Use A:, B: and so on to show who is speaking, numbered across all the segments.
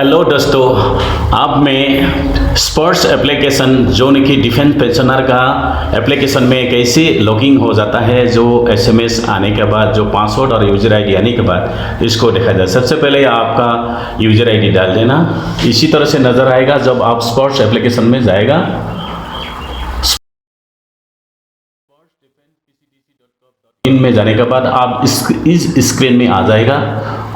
A: Hello दोस्तों, अब मैं स्पोर्ट्स एप्लीकेशन जो कि डिफेंस पेंशनर का एप्लीकेशन में कैसे लॉगिंग हो जाता है, जो एसएमएस आने के बाद जो पासवर्ड और यूज़र आईडी आने के बाद इसको देखा जाए। सबसे पहले आपका यूज़र आईडी डाल देना, इसी तरह से नज़र आएगा जब आप स्पोर्ट्स एप्लीकेशन में जाएगा। में जाने के बाद आप इस स्क्रीन में आ जाएगा,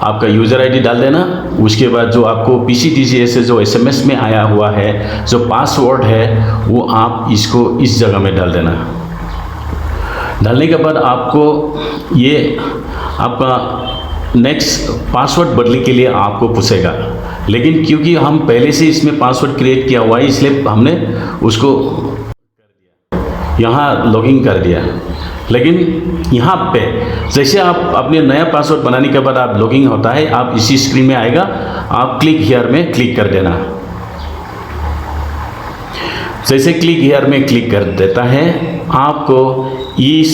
A: आपका यूज़र आईडी डाल देना। उसके बाद जो आपको PCDCA से जो एसएमएस में आया हुआ है जो पासवर्ड है वो आप इसको इस जगह में डाल देना। डालने के बाद आपको ये आपका नेक्स्ट पासवर्ड बदलने के लिए आपको पूछेगा, लेकिन क्योंकि हम पहले से इसमें पासवर्ड क्रिएट किया हुआ है इसलिए हमने उसको यहाँ लॉगिन कर दिया। लेकिन यहाँ पे जैसे आप अपने नया पासवर्ड बनाने के बाद आप लॉगिन होता है, आप इसी स्क्रीन में आएगा, आप क्लिक हियर में क्लिक कर देना। जैसे क्लिक हियर में क्लिक कर देता है आपको इस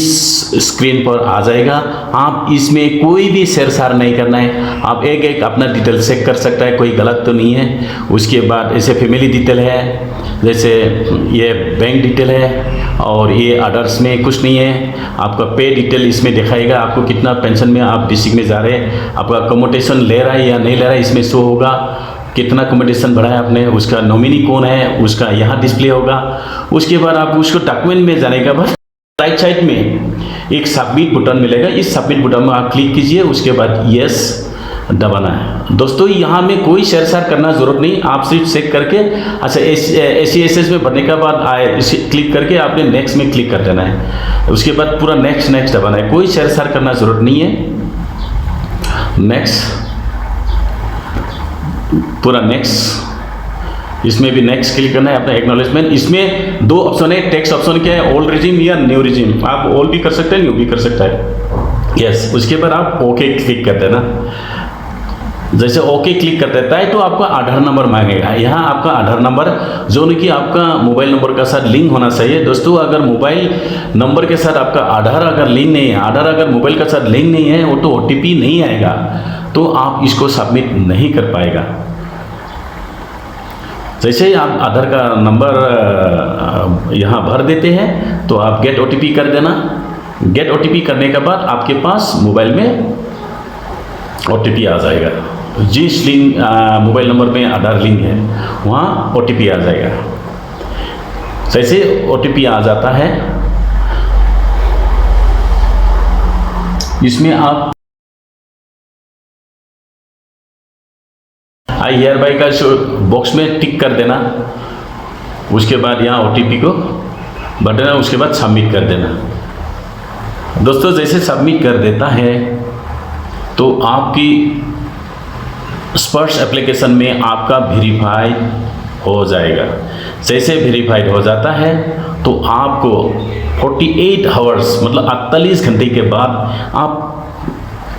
A: स्क्रीन पर आ जाएगा। आप इसमें कोई भी शेरशार नहीं करना है, आप एक एक अपना डिटेल चेक कर सकता है, कोई गलत तो नहीं है। उसके बाद ऐसे फैमिली डिटेल है, जैसे ये बैंक डिटेल है और ये अदर्स में कुछ नहीं है। आपका पे डिटेल इसमें दिखाएगा, आपको कितना पेंशन में आप डिस्ट्रिक्ट में जा रहे हैं, आपका कम्यूटेशन ले रहा है या नहीं ले रहा है इसमें शो होगा, कितना कम्यूटेशन बढ़ाया आपने, उसका नॉमिनी कौन है उसका यहाँ डिस्प्ले होगा। उसके बाद आप उसको डॉक्यूमेंट में जाने के बाद राइट साइड में एक सबमिट बटन मिलेगा, इस सबमिट बटन में आप क्लिक कीजिए। उसके बाद यस दबाना है। दोस्तों यहाँ में कोई शेरशार करना जरूरत नहीं, आप सिर्फ चेक करके अच्छा SCSS में भरने के बाद इसे क्लिक करके आपने नेक्स्ट में क्लिक कर देना है। उसके बाद पूरा नेक्स्ट दबाना है, कोई शेरशार करना जरूरत नहीं है। नेक्स्ट, पूरा नेक्स्ट, इसमें भी नेक्स्ट क्लिक करना है, अपना एक्नॉलेजमेंट। इसमें दो ऑप्शन है, टेक्स्ट ऑप्शन क्या है, ओल्ड रिजीम या न्यू रिजीम। आप ओल्ड भी कर सकते हैं, न्यू भी कर सकता है। यस, उसके बाद आप ओके क्लिक कर देना। जैसे ओके क्लिक कर देता है तो आपका आधार नंबर मांगेगा। यहाँ आपका आधार नंबर जो कि आपका मोबाइल नंबर के साथ लिंक होना चाहिए। दोस्तों अगर मोबाइल नंबर के साथ आपका आधार अगर लिंक नहीं है, आधार अगर मोबाइल के साथ लिंक नहीं है, वो तो OTP नहीं आएगा, तो आप इसको सबमिट नहीं कर पाएगा। जैसे ही आप आधार का नंबर यहाँ भर देते हैं तो आप गेट OTP कर देना। गेट OTP करने के बाद आपके पास मोबाइल में OTP आ जाएगा। जिस लिंक मोबाइल नंबर में आधार लिंक है वहाँ OTP आ जाएगा। जैसे OTP आ जाता है इसमें आप आई हियर बाय का बॉक्स में टिक कर देना। उसके बाद यहाँ OTP को भर देना, उसके बाद सबमिट कर देना। दोस्तों जैसे सबमिट कर देता है तो आपकी स्पोर्ट्स एप्लीकेशन में आपका वेरीफाई हो जाएगा। जैसे वेरीफाइड हो जाता है तो आपको 48 आवर्स मतलब 48 घंटे के बाद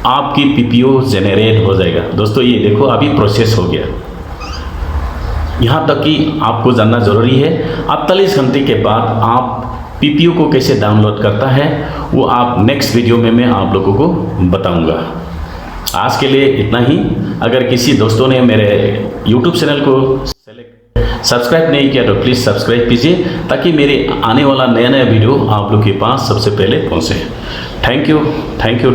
A: आपकी PPO जनरेट हो जाएगा। दोस्तों ये देखो अभी प्रोसेस हो गया। यहाँ तक कि आपको जानना ज़रूरी है 48 घंटे के बाद आप PPO को कैसे डाउनलोड करता है वो आप नेक्स्ट वीडियो में मैं आप लोगों को बताऊंगा। आज के लिए इतना ही। अगर किसी दोस्तों ने मेरे YouTube चैनल को सब्सक्राइब नहीं किया तो प्लीज़ सब्सक्राइब कीजिए, ताकि मेरे आने वाला नया वीडियो आप लोग के पास सबसे पहले पहुंचे। Thank you.